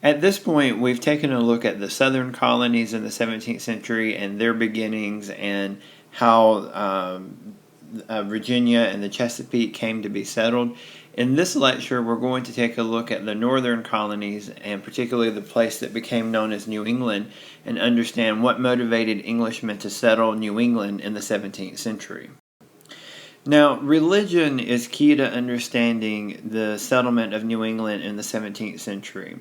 At this point, we've taken a look at the southern colonies in the 17th century and their beginnings and how Virginia and the Chesapeake came to be settled. In this lecture, we're going to take a look at the northern colonies and particularly the place that became known as New England and understand what motivated Englishmen to settle New England in the 17th century. Now, religion is key to understanding the settlement of New England in the 17th century.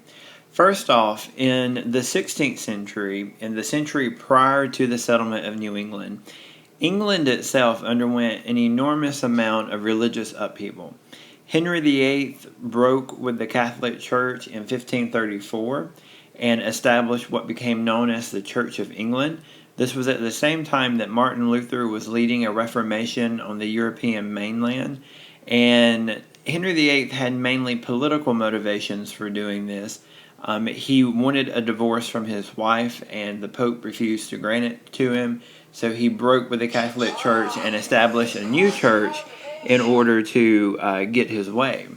First off, in the 16th century, in the century prior to the settlement of New England, England itself underwent an enormous amount of religious upheaval. Henry VIII broke with the Catholic Church in 1534 and established what became known as the Church of England. This was at the same time that Martin Luther was leading a reformation on the European mainland, and Henry VIII had mainly political motivations for doing this. He wanted a divorce from his wife, and the Pope refused to grant it to him, so he broke with the Catholic Church and established a new church in order to get his way.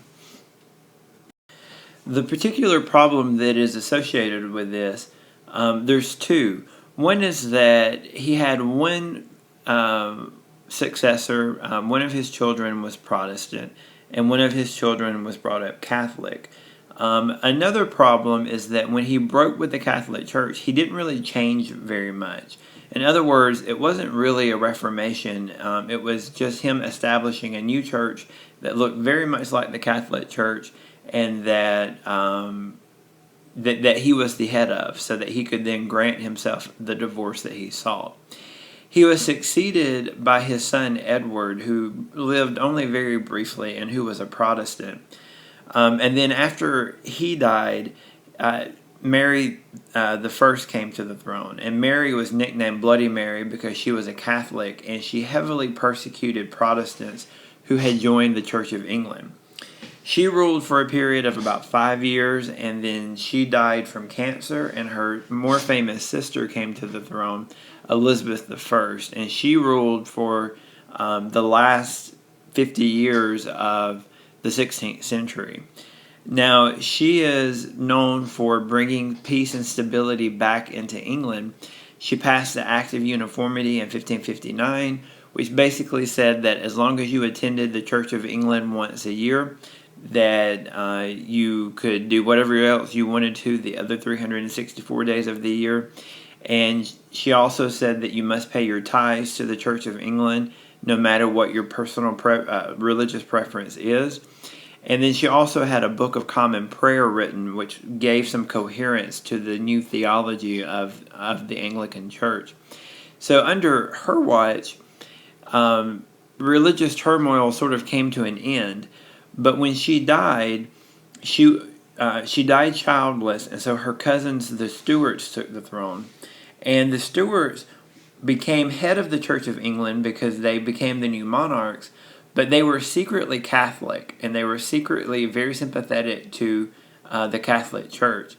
The particular problem that is associated with this, there's two. One is that he had one successor, one of his children was Protestant, and one of his children was brought up Catholic. Another problem is that when he broke with the Catholic Church, he didn't really change very much. In other words, it wasn't really a reformation. It was just him establishing a new church that looked very much like the Catholic Church, and that he was the head of, so that he could then grant himself the divorce that he sought. He was succeeded by his son Edward, who lived only very briefly and who was a Protestant. And then after he died, Mary the First came to the throne, and Mary was nicknamed Bloody Mary because she was a Catholic, and she heavily persecuted Protestants who had joined the Church of England. She ruled for a period of about 5 years, and then she died from cancer, and her more famous sister came to the throne, Elizabeth I, and she ruled for the last 50 years of the 16th century. Now, she is known for bringing peace and stability back into England. She passed the Act of Uniformity in 1559, which basically said that as long as you attended the Church of England once a year, that you could do whatever else you wanted to the other 364 days of the year. And she also said that you must pay your tithes to the Church of England no matter what your personal religious preference is. And then she also had a Book of Common Prayer written, which gave some coherence to the new theology of the Anglican Church. So under her watch, religious turmoil sort of came to an end. But when she died, she died childless, and so her cousins, the Stuarts, took the throne. And the Stuarts became head of the Church of England because they became the new monarchs, but they were secretly Catholic, and they were secretly very sympathetic to the Catholic Church.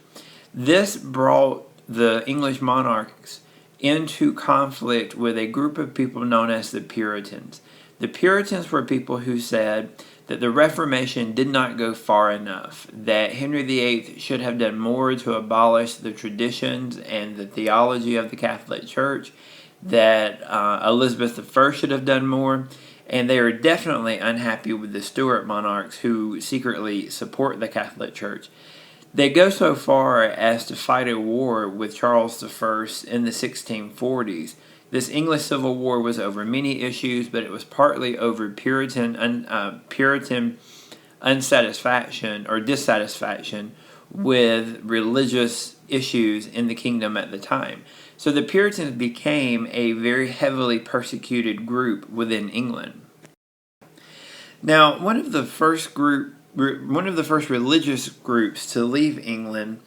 This brought the English monarchs into conflict with a group of people known as the Puritans. The Puritans were people who said that the Reformation did not go far enough, that Henry VIII should have done more to abolish the traditions and the theology of the Catholic Church, that Elizabeth I should have done more, and they are definitely unhappy with the Stuart monarchs who secretly support the Catholic Church. They go so far as to fight a war with Charles I in the 1640s. This English Civil War was over many issues, but it was partly over Puritan unsatisfaction or dissatisfaction with religious issues in the kingdom at the time. So the Puritans became a very heavily persecuted group within England. Now, one of the first religious groups to leave England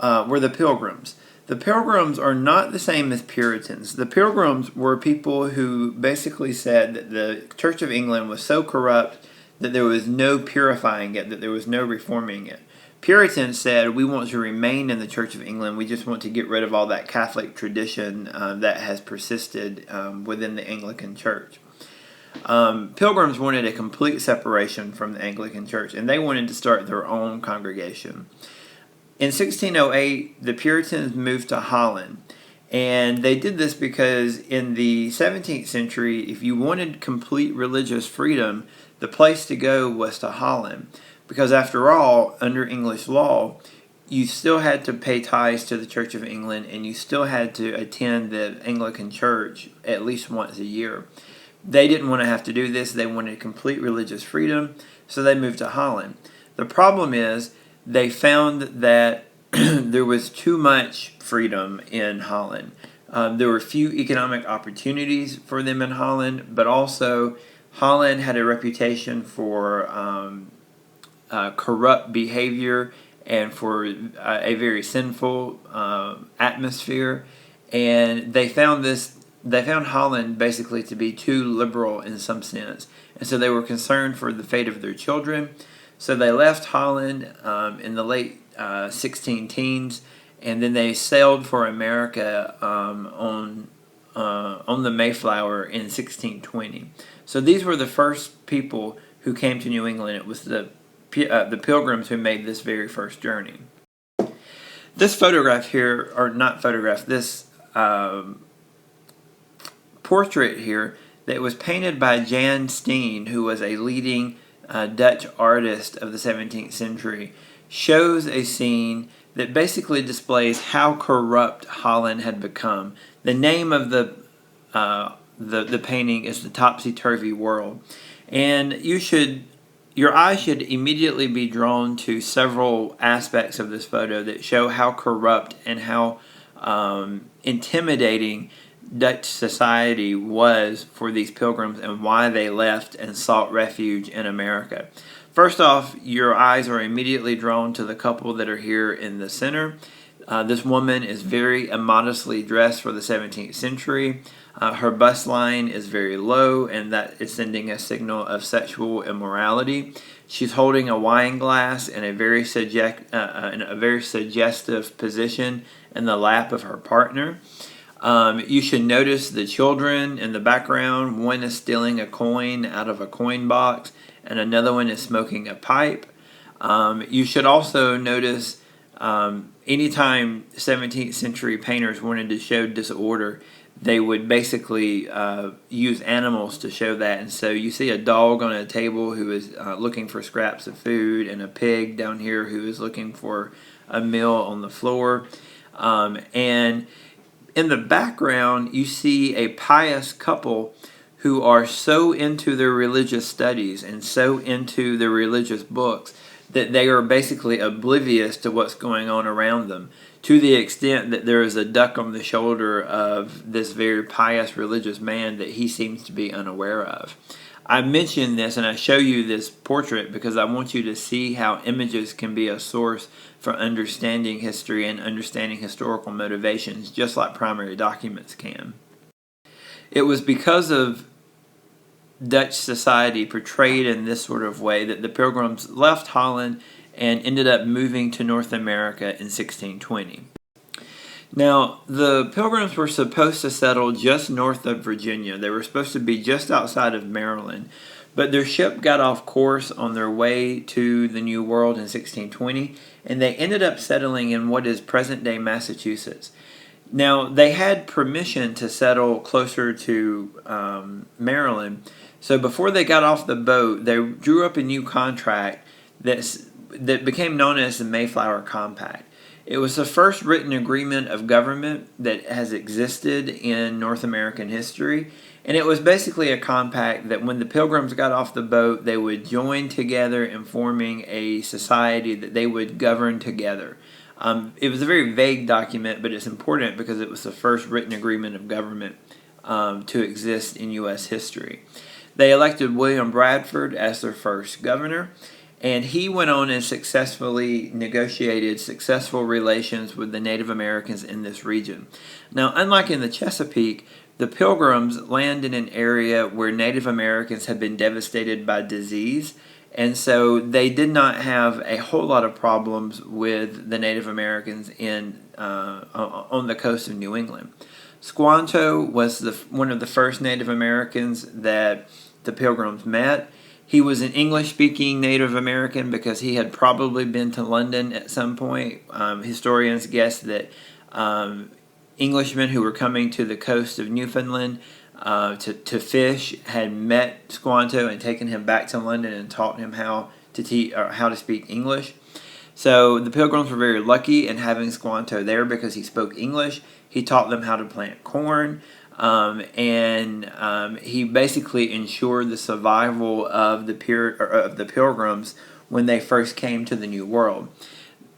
were the Pilgrims. The Pilgrims are not the same as Puritans. The Pilgrims were people who basically said that the Church of England was so corrupt that there was no purifying it, that there was no reforming it. Puritans said, we want to remain in the Church of England. We just want to get rid of all that Catholic tradition that has persisted within the Anglican Church. Pilgrims wanted a complete separation from the Anglican Church, and they wanted to start their own congregation. In 1608, the Puritans moved to Holland. And they did this because in the 17th century, if you wanted complete religious freedom, the place to go was to Holland. Because after all, under English law, you still had to pay tithes to the Church of England and you still had to attend the Anglican Church at least once a year. They didn't want to have to do this. They wanted complete religious freedom, so they moved to Holland. The problem is they found that there was too much freedom in Holland. There were few economic opportunities for them in Holland, but also Holland had a reputation for corrupt behavior and for a very sinful atmosphere. And they found Holland basically to be too liberal in some sense. And so they were concerned for the fate of their children. So they left Holland in the late 16 teens, and then they sailed for America on the Mayflower in 1620. So these were the first people who came to New England. It was the Pilgrims who made this very first journey. This photograph here, or not photograph, this portrait here that was painted by Jan Steen, who was a leading Dutch artist of the 17th century, shows a scene that basically displays how corrupt Holland had become. The name of the painting is The Topsy-Turvy World, and your eye should immediately be drawn to several aspects of this photo that show how corrupt and how intimidating Dutch society was for these pilgrims and why they left and sought refuge in America. First off, your eyes are immediately drawn to the couple that are here in the center. This woman is very immodestly dressed for the 17th century. Her bust line is very low, and that is sending a signal of sexual immorality. She's holding a wine glass in a very suggestive position in the lap of her partner. You should notice the children in the background. One is stealing a coin out of a coin box, and another one is smoking a pipe. You should also notice anytime 17th century painters wanted to show disorder, they would basically use animals to show that. And so you see a dog on a table who is looking for scraps of food, and a pig down here who is looking for a meal on the floor. And in the background, you see a pious couple who are so into their religious studies and so into their religious books that they are basically oblivious to what's going on around them, to the extent that there is a duck on the shoulder of this very pious religious man that he seems to be unaware of. I mention this and I show you this portrait because I want you to see how images can be a source for understanding history and understanding historical motivations, just like primary documents can. It was because of Dutch society portrayed in this sort of way that the Pilgrims left Holland and ended up moving to North America in 1620. Now, the Pilgrims were supposed to settle just north of Virginia. They were supposed to be just outside of Maryland, but their ship got off course on their way to the New World in 1620, and they ended up settling in what is present-day Massachusetts. Now, they had permission to settle closer to Maryland, so before they got off the boat, they drew up a new contract that became known as the Mayflower Compact. It was the first written agreement of government that has existed in North American history, and it was basically a compact that when the Pilgrims got off the boat, they would join together in forming a society that they would govern together. It was a very vague document, but it's important because it was the first written agreement of government to exist in U.S. history. They elected William Bradford as their first governor, and he went on and successfully negotiated successful relations with the Native Americans in this region. Now, unlike in the Chesapeake, the Pilgrims land in an area where Native Americans had been devastated by disease, and so they did not have a whole lot of problems with the Native Americans on the coast of New England. Squanto was one of the first Native Americans that the Pilgrims met. He was an English-speaking Native American because he had probably been to London at some point. Historians guess that Englishmen who were coming to the coast of Newfoundland to fish had met Squanto and taken him back to London and taught him how to speak English. So the Pilgrims were very lucky in having Squanto there because he spoke English. He taught them how to plant corn. He basically ensured the survival of the Pilgrims when they first came to the New World.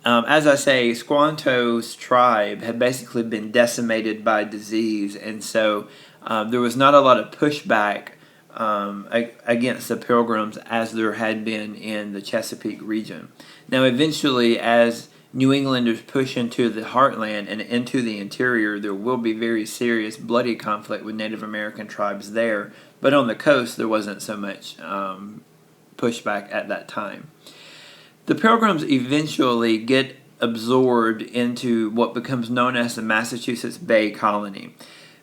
As I say, Squanto's tribe had basically been decimated by disease, and so there was not a lot of pushback against the Pilgrims as there had been in the Chesapeake region. Now, eventually, as New Englanders push into the heartland and into the interior, there will be very serious bloody conflict with Native American tribes there. But on the coast, there wasn't so much pushback at that time. The Pilgrims eventually get absorbed into what becomes known as the Massachusetts Bay Colony.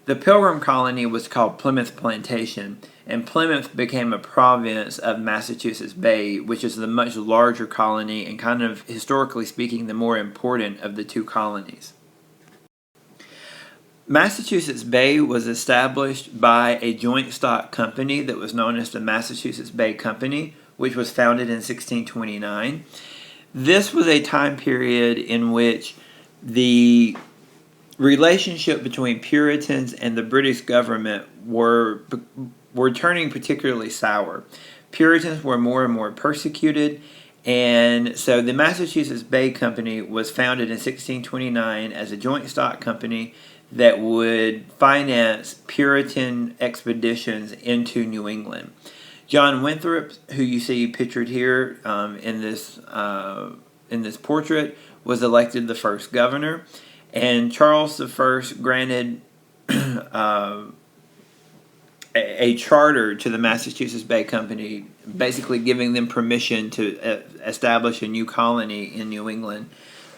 The Pilgrim colony was called Plymouth Plantation, and Plymouth became a province of Massachusetts Bay, which is the much larger colony and kind of, historically speaking, the more important of the two colonies. Massachusetts Bay was established by a joint stock company that was known as the Massachusetts Bay Company, which was founded in 1629. This was a time period in which the relationship between Puritans and the British government were turning particularly sour. Puritans were more and more persecuted, and so the Massachusetts Bay Company was founded in 1629 as a joint stock company that would finance Puritan expeditions into New England. John Winthrop, who you see pictured here in this portrait, was elected the first governor. And Charles I granted a charter to the Massachusetts Bay Company, basically giving them permission to establish a new colony in New England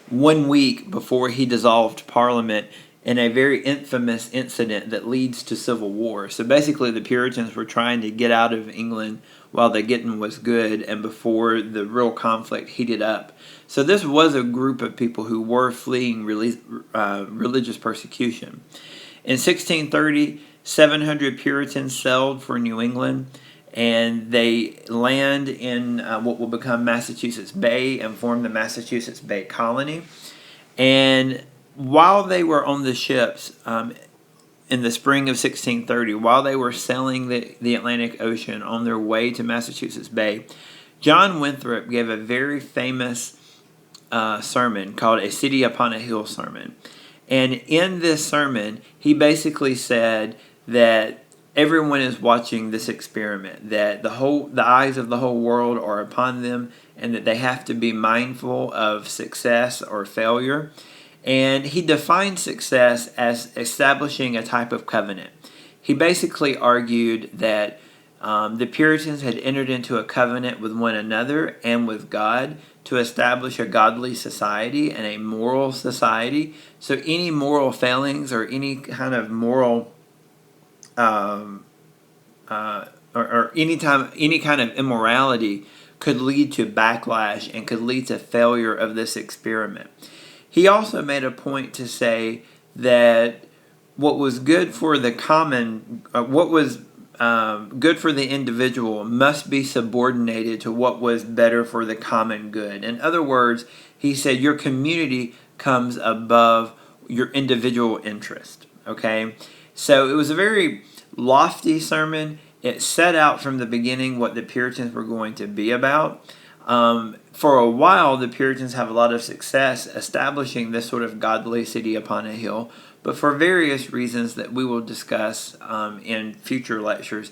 1 week before he dissolved Parliament in a very infamous incident that leads to civil war. So basically the Puritans were trying to get out of England while the getting was good and before the real conflict heated up. So this was a group of people who were fleeing religious persecution. In 1630, 700 Puritans sailed for New England, and they land in what will become Massachusetts Bay and form the Massachusetts Bay Colony. And while they were on the ships in the spring of 1630, while they were sailing the Atlantic Ocean on their way to Massachusetts Bay, John Winthrop gave a very famous sermon called A City Upon a Hill sermon. And in this sermon, he basically said that everyone is watching this experiment, that the eyes of the whole world are upon them, and that they have to be mindful of success or failure. And he defined success as establishing a type of covenant. He basically argued that the Puritans had entered into a covenant with one another and with God to establish a godly society and a moral society. So any moral failings or any kind of moral or any kind of immorality could lead to backlash and could lead to failure of this experiment. He also made a point to say that what was good for the good for the individual must be subordinated to what was better for the common good. In other words, he said your community comes above your individual interest. Okay? So it was a very lofty sermon. It set out from the beginning what the Puritans were going to be about. For a while, the Puritans have a lot of success establishing this sort of godly city upon a hill, but for various reasons that we will discuss in future lectures,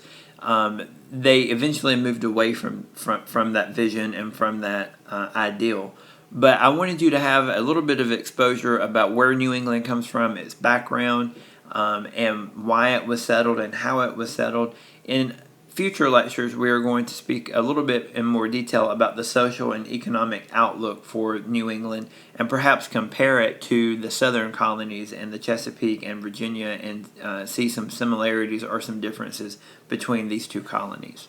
they eventually moved away from that vision and from that ideal. But I wanted you to have a little bit of exposure about where New England comes from, its background, and why it was settled and how it was settled. In future lectures, we are going to speak a little bit in more detail about the social and economic outlook for New England and perhaps compare it to the southern colonies and the Chesapeake and Virginia and see some similarities or some differences between these two colonies.